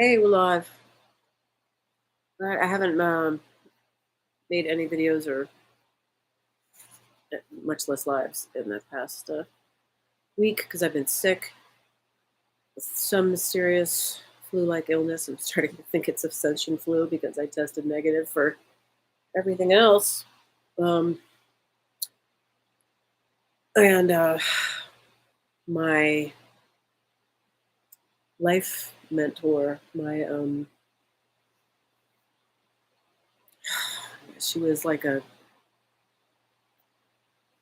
Hey, we're live. I haven't made any videos or much less lives in the past week because I've been sick with some mysterious flu-like illness. I'm starting to think it's ascension flu because I tested negative for everything else. Um, and my life mentor, she was like a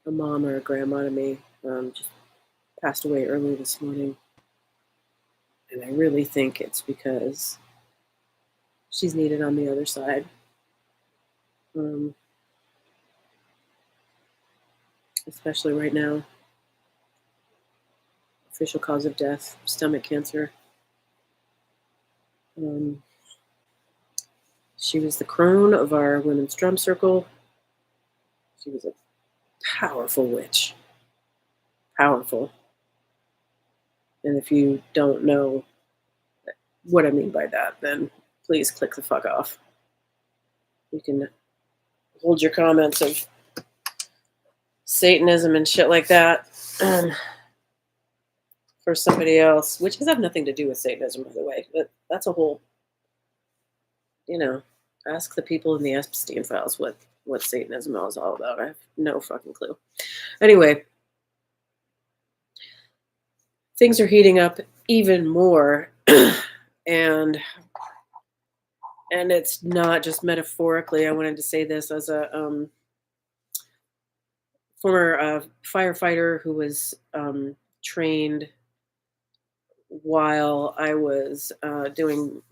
mom or a grandma to me. Just passed away early this morning. And I really think it's because she's needed on the other side. Um, Especially right now. Official cause of death, stomach cancer. Um, she was the crone of our women's drum circle. She was a powerful witch. Powerful. And if you don't know what I mean by that, then please click the fuck off. You can hold your comments of Satanism and shit like that for somebody else, which has nothing to do with Satanism, by the way. But that's a whole, ask the people in the Epstein files what Satanism is all about. I have no fucking clue. Anyway, things are heating up even more, and it's not just metaphorically. I wanted to say this as a former firefighter who was trained while I was doing,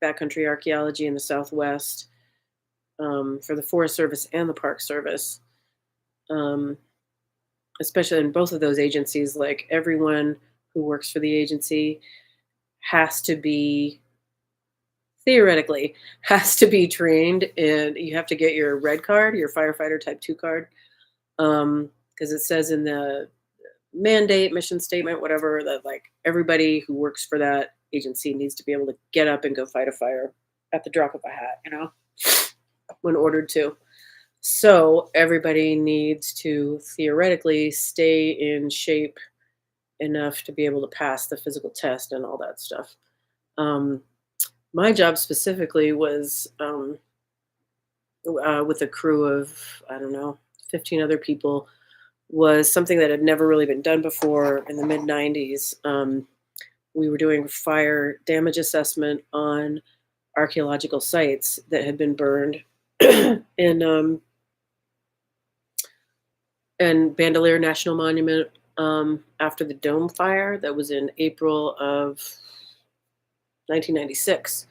backcountry archaeology in the Southwest for the Forest Service and the Park Service. Especially in both of those agencies, like everyone who works for the agency theoretically has to be trained, and you have to get your red card, your firefighter type 2 card, because it says in the mandate, mission statement, whatever, that like everybody who works for that agency needs to be able to get up and go fight a fire at the drop of a hat, when ordered to. So everybody needs to theoretically stay in shape enough to be able to pass the physical test and all that stuff. My job specifically was with a crew of, I don't know, 15 other people, was something that had never really been done before in the mid 90s. We were doing fire damage assessment on archaeological sites that had been burned in Bandelier National Monument after the Dome fire that was in April of 1996.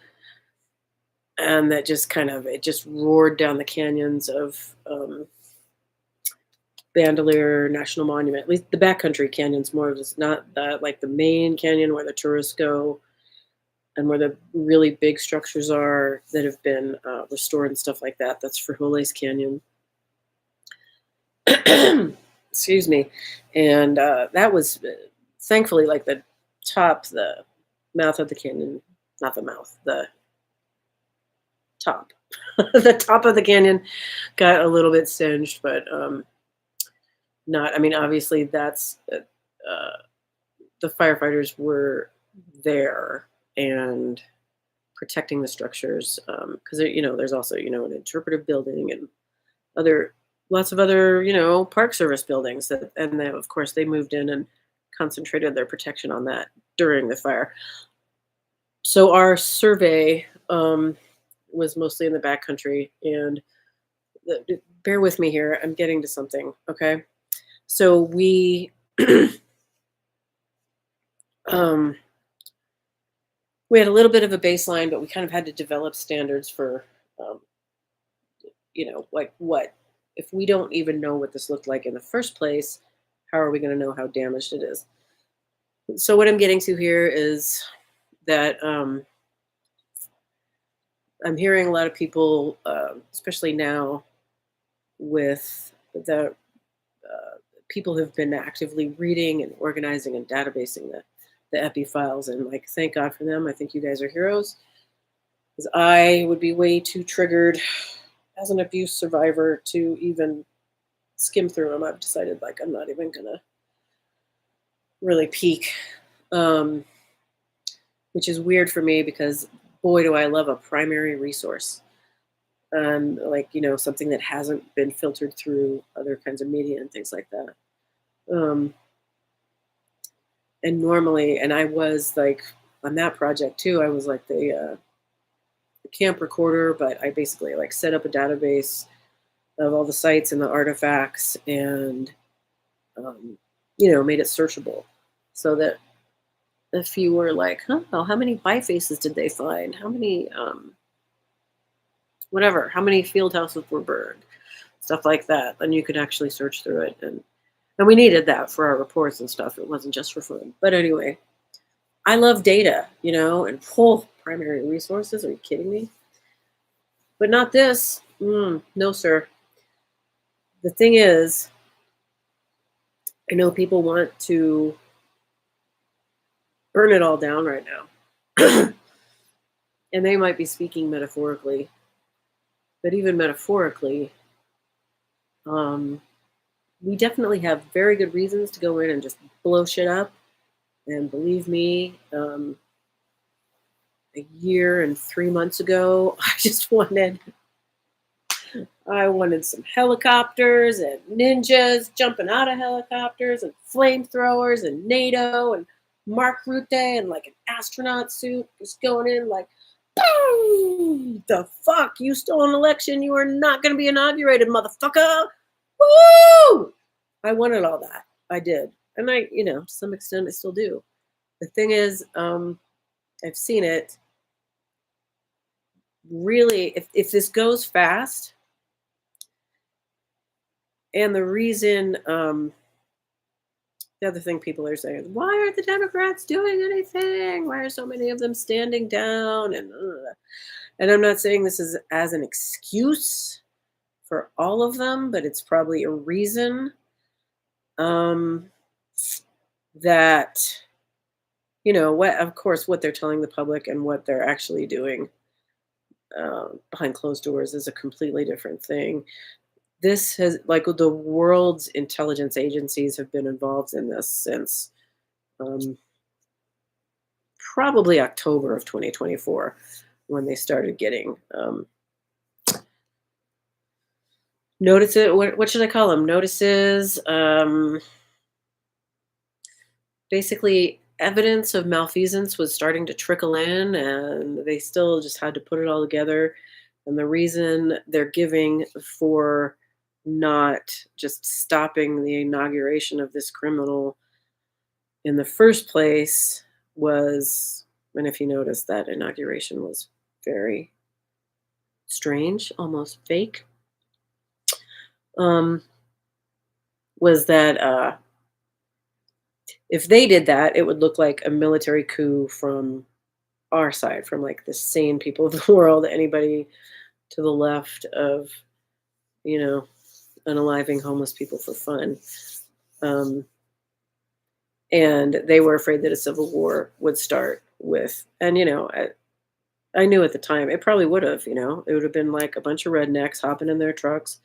And that just it just roared down the canyons of Bandelier National Monument. At least the backcountry canyons, more of it's not that like the main canyon where the tourists go and where the really big structures are that have been restored and stuff like that. That's Frijoles Canyon. Excuse me. And that was thankfully like the mouth of the canyon, not the mouth, the top. The top of the canyon got a little bit singed, but not, I mean, obviously that's, the firefighters were there and protecting the structures because, there's also, an interpretive building and lots of other, Park Service buildings and then, of course, they moved in and concentrated their protection on that during the fire. So our survey was mostly in the backcountry, and bear with me here. I'm getting to something. Okay. So we, we had a little bit of a baseline, but we kind of had to develop standards for, like what, if we don't even know what this looked like in the first place, how are we going to know how damaged it is? So what I'm getting to here is that I'm hearing a lot of people, especially now with the people who've been actively reading and organizing and databasing the epi files, and like, thank God for them. I think you guys are heroes, because I would be way too triggered as an abuse survivor to even skim through them. I've decided like I'm not even gonna really peek, um, which is weird for me because boy, do I love a primary resource. Like, something that hasn't been filtered through other kinds of media and things like that. Um, and normally, and I was like on that project too, I was like the camp recorder, but I basically like set up a database of all the sites and the artifacts, and um, made it searchable so that if you were like, huh, well, how many bifaces did they find? How many, whatever, how many field houses were burned? Stuff like that. Then you could actually search through it. And we needed that for our reports and stuff. It wasn't just for fun. But anyway, I love data, and primary resources. Are you kidding me? But not this. No, sir. The thing is, I know people want to burn it all down right now. And they might be speaking metaphorically. But even metaphorically, we definitely have very good reasons to go in and just blow shit up. And believe me, a year and 3 months ago, I wanted some helicopters and ninjas jumping out of helicopters and flamethrowers and NATO and Mark Rutte and like an astronaut suit just going in like, boom! The fuck? You stole an election. You are not going to be inaugurated, motherfucker. Woo! I wanted all that. I did. And I, to some extent, I still do. The thing is, I've seen it. Really, if this goes fast, and the reason, the other thing people are saying, why aren't the Democrats doing anything? Why are so many of them standing down? And I'm not saying this is as an excuse for all of them, but it's probably a reason that, of course, what they're telling the public and what they're actually doing behind closed doors is a completely different thing. This has, like, the world's intelligence agencies have been involved in this since probably October of 2024, when they started getting notices. What should I call them? Notices. Basically, evidence of malfeasance was starting to trickle in, and they still just had to put it all together. And the reason they're giving for not just stopping the inauguration of this criminal in the first place was, and if you notice, that inauguration was very strange, almost fake, was that if they did that, it would look like a military coup from our side, from like the sane people of the world, anybody to the left of, unaliving homeless people for fun. And they were afraid that a civil war would start with, and, I knew at the time it probably would have, it would have been like a bunch of rednecks hopping in their trucks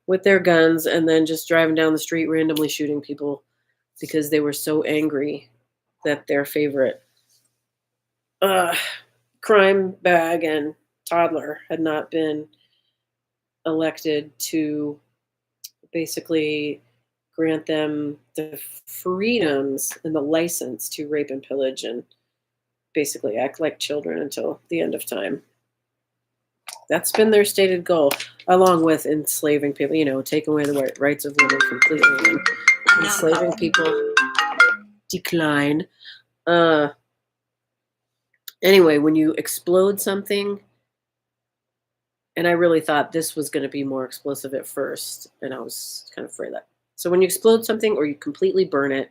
with their guns and then just driving down the street randomly shooting people because they were so angry that their favorite crime bag and toddler had not been elected to basically grant them the freedoms and the license to rape and pillage and basically act like children until the end of time. That's been their stated goal, along with enslaving people, taking away the rights of women completely and enslaving people. Decline. Anyway, when you explode something, and I really thought this was going to be more explosive at first, and I was kind of afraid of that. So when you explode something or you completely burn it,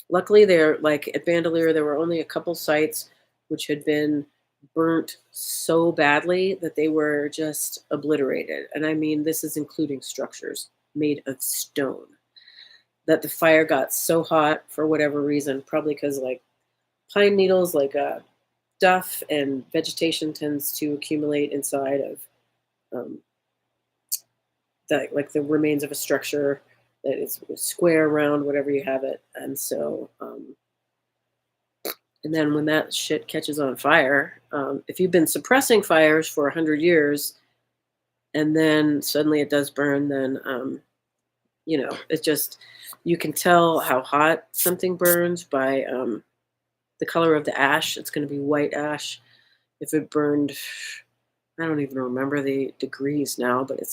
luckily there, like at Bandelier, there were only a couple sites which had been burnt so badly that they were just obliterated. And I mean, this is including structures made of stone. that the fire got so hot for whatever reason, probably because like pine needles, like duff and vegetation tends to accumulate inside of um, like the remains of a structure that is square, round, whatever you have it, and so and then when that shit catches on fire, if you've been suppressing fires for 100 years and then suddenly it does burn, then it just you can tell how hot something burns by the color of the ash. It's going to be white ash. If it burned, I don't even remember the degrees now, but it's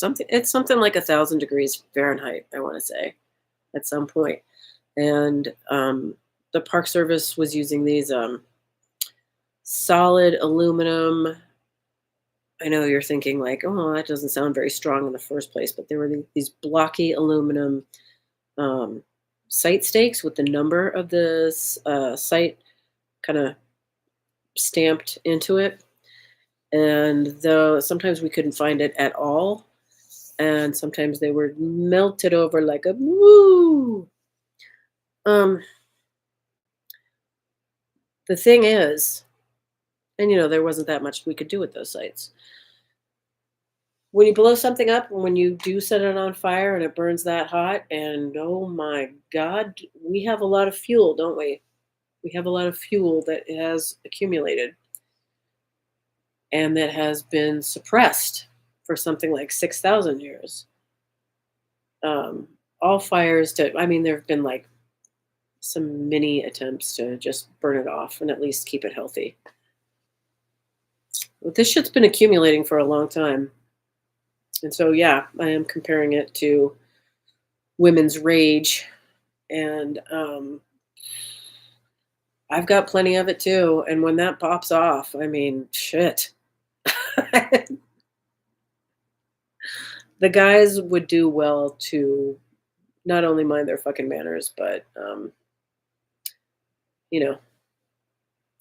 something like 1,000 degrees Fahrenheit, I want to say, at some point. And the Park Service was using these solid aluminum. I know you're thinking like, oh, that doesn't sound very strong in the first place, but there were these blocky aluminum um, site stakes with the number of the site kind of stamped into it. And though sometimes we couldn't find it at all, and sometimes they were melted over like a woo. Um, the thing is, and there wasn't that much we could do with those sites. When you blow something up, when you do set it on fire and it burns that hot, and oh my God, we have a lot of fuel, don't we? We have a lot of fuel that has accumulated and that has been suppressed for something like 6,000 years. Um, all fires I mean, there have been like some mini attempts to just burn it off and at least keep it healthy. But this shit's been accumulating for a long time. And so, yeah, I am comparing it to women's rage. And I've got plenty of it too. And when that pops off, I mean, shit. The guys would do well to not only mind their fucking manners, but, you know,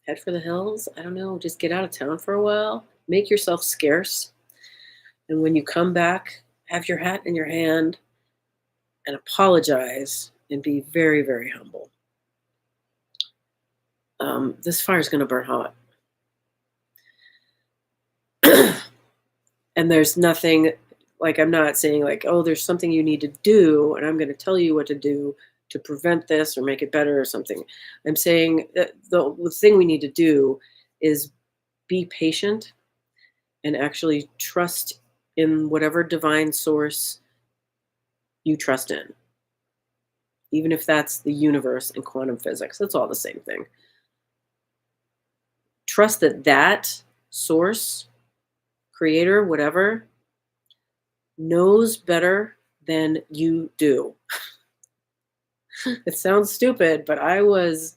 head for the hills. I don't know. Just get out of town for a while. Make yourself scarce. And when you come back, have your hat in your hand and apologize and be very, very humble. This fire is going to burn hot. And there's nothing, like, I'm not saying like, oh, there's something you need to do and I'm going to tell you what to do to prevent this or make it better or something. I'm saying that the thing we need to do is be patient and actually trust in whatever divine source you trust in. Even if that's the universe and quantum physics, it's all the same thing. Trust that source, creator, whatever, knows better than you do. It sounds stupid, but I was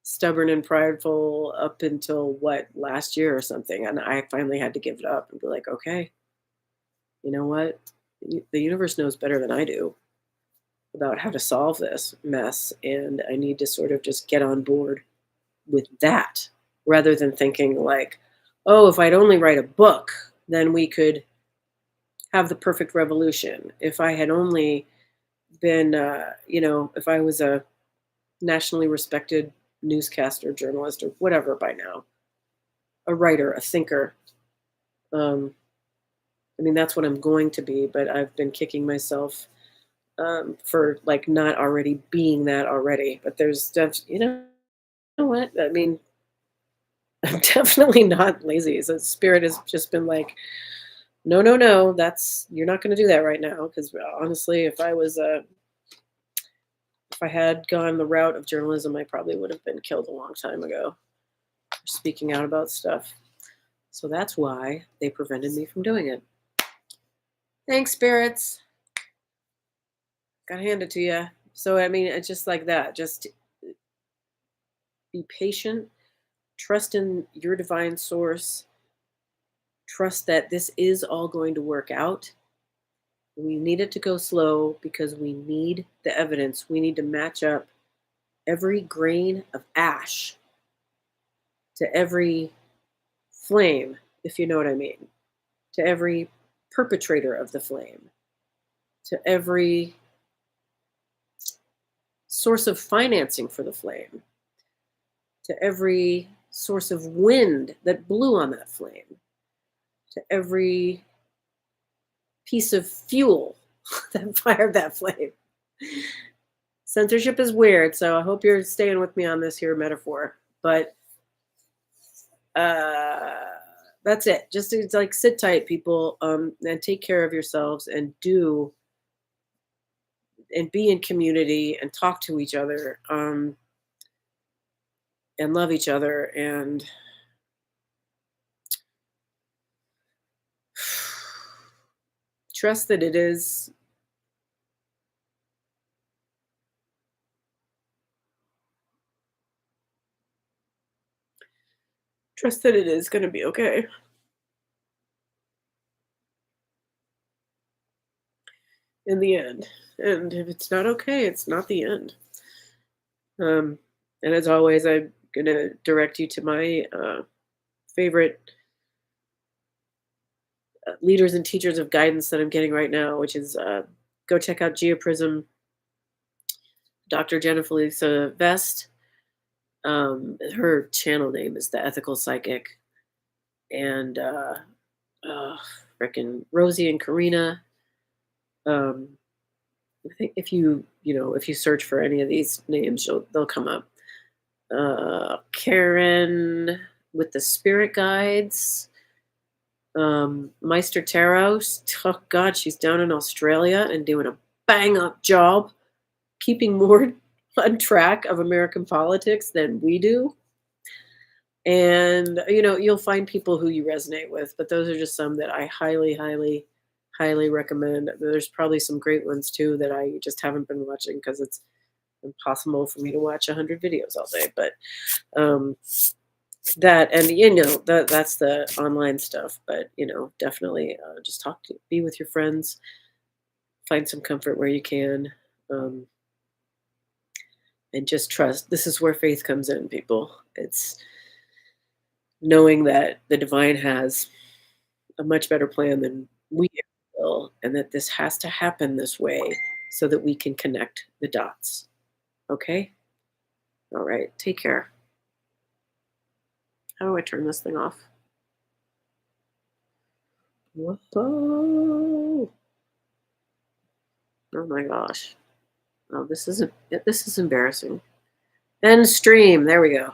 stubborn and prideful up until last year or something. And I finally had to give it up and be like, okay, you know what? The universe knows better than I do about how to solve this mess. And I need to sort of just get on board with that rather than thinking like, oh, if I'd only write a book, then we could have the perfect revolution. If I had only been, if I was a nationally respected newscaster, journalist, or whatever by now, a writer, a thinker. I mean, that's what I'm going to be, but I've been kicking myself for like not already being that already. But there's you know what? I mean, I'm definitely not lazy. So spirit has just been like, no, no, no, you're not going to do that right now. Because honestly, if I had gone the route of journalism, I probably would have been killed a long time ago for speaking out about stuff. So that's why they prevented me from doing it. Thanks, spirits. Gotta hand it to you. So, I mean, it's just like that. Just be patient, trust in your divine source, trust that this is all going to work out. We need it to go slow because we need the evidence. We need to match up every grain of ash to every flame, if you know what I mean, to every perpetrator of the flame, to every source of financing for the flame, to every source of wind that blew on that flame, to every piece of fuel that fired that flame. Censorship is weird, so I hope you're staying with me on this here metaphor. But uh that's it. Just it's like sit tight, people, and take care of yourselves and do and be in community and talk to each other, and love each other and trust that it is going to be okay in the end. And if it's not okay, it's not the end. Um, and as always, I'm going to direct you to my favorite leaders and teachers of guidance that I'm getting right now, which is go check out Geoprism, Dr. Jennifer Lisa Vest. Her channel name is The Ethical Psychic. And frickin' Rosie and Karina. Um, I think if you search for any of these names, they'll come up. Karen with the spirit guides. Meister Tarot. Oh God, she's down in Australia and doing a bang up job, keeping more on track of American politics than we do. And you'll find people who you resonate with, but those are just some that I highly, highly, highly recommend. There's probably some great ones too that I just haven't been watching because it's impossible for me to watch 100 videos all day. But that, and that's the online stuff. But definitely just be with your friends, find some comfort where you can, and just trust. This is where faith comes in, people. It's knowing that the divine has a much better plan than we will, and that this has to happen this way so that we can connect the dots. Okay? All right. Take care. How do I turn this thing off? Whoa. Oh my gosh. Oh, this is embarrassing. End stream. There we go.